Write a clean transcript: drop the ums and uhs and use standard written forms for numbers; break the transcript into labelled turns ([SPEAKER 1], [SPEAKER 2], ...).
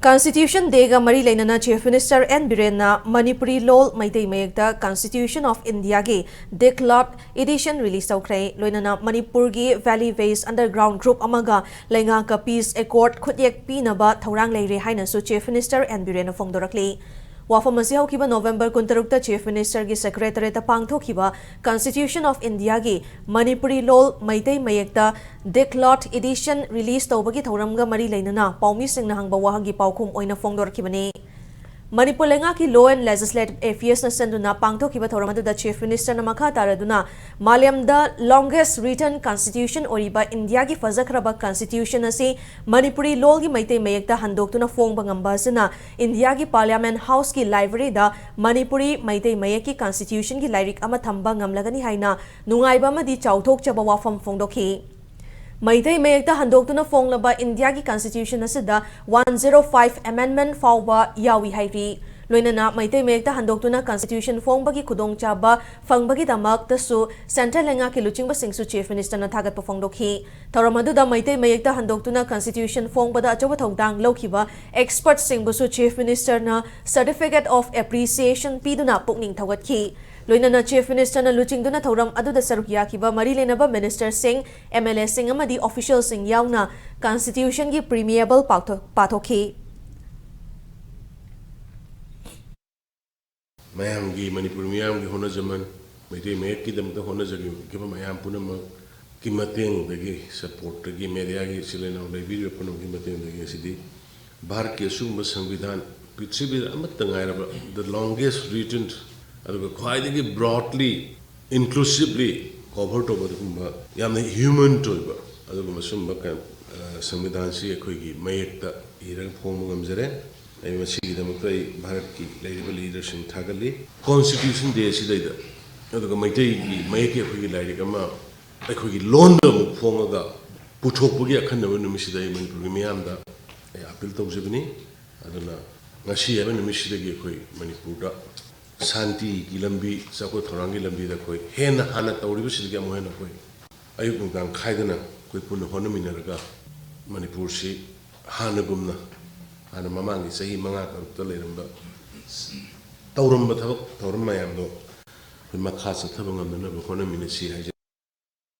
[SPEAKER 1] Constitution Dega Mari Lainana Chief Minister N. Birena Manipuri Lol Meetei Mayek Constitution of India Gi Diglot edition release Tawkre Loinana Manipur Gi Valley Base Underground Group Amaga Lenga Ka Peace Accord Khudyek Pinaba Thaurang Leire Haina Su Chief Minister N. Birena Phongdorakli Wafam asi haukiba November 26 Chief Minister gi Secretary ta pangthokiba Constitution of India gi Manipuri Lol Meetei Mayek Diglot edition release tawbagi thauramga mari leinana paumi singna hangba wahangi paukhum oina phongdorkibani Manipur lenga ki Law and Legislative Affairs na senduna pangthokiba thauram da Chief Minister na makha taraduna Maliam the longest written constitution oriba India gi fazakraba constitution asi Manipuri Law gi Meetei Mayek da handoktuna phongba ngamba sina India gi Parliament House ki library da Manipuri Meetei Mayek ki constitution gi lyric ama thamba ngamlagani haina nungaiba ma di chauthok chaba wafam phongdokhi Meetei Mayek handoktuna phonglaba India ki constitution asida 105 amendment fawba yawi hairi loinana Meetei Mayek handoktuna constitution phongbagi khudongchaba fangbagi damak tasu central lenga ki luchingba singsu chief minister na thagat phongdokhi thoramadu da Meetei Mayek handoktuna constitution phongbada achoba thongdang lokhiba expert singbusu chief minister na certificate of appreciation piduna pukning thagatki Loinana Chief Minister na luchingduna thauram aduda saruk yakiba mari lenaba Minister Singh, MLA Singh amadi official Singh yauna Constitution gi premiable pathokhi.
[SPEAKER 2] Mayam gi Manipur miyam gi hona zaman Meetei Mayek ki damta hona jagi ki mayam punama ki mateng dagi support dagi media gi silena ulai video punam ki mateng dagi sidi Bharat ke sumba संविधान पृथ्वी अमत तंगायरबा the longest written quite broadly, inclusively covered over the human toiba. Samvidan see a quiggy, Mayek the Iran Pomamzere, I must see them play Baraki, labor leaders in Tagali. Constitution Day is later. Meetei make a quiggy like a map. A quiggy London Fonga, Putopugia kind of Mishida Manipurianda, Apple Tobzibini, I don't know. Nashi ever Mishida Manipura. Santi Gilambi, Sako Torangi Lambi, the Koi, Hen Hana Tauribus, the Gamohena Koi. Ayukum Kaidana, Kuipun Honominaraga, Manipursi, Hanagumna, and a Mamangi, say Manga, Toleramba, Taurumba, Taurumayamdo, with Makasa Tabang on the Honominasi.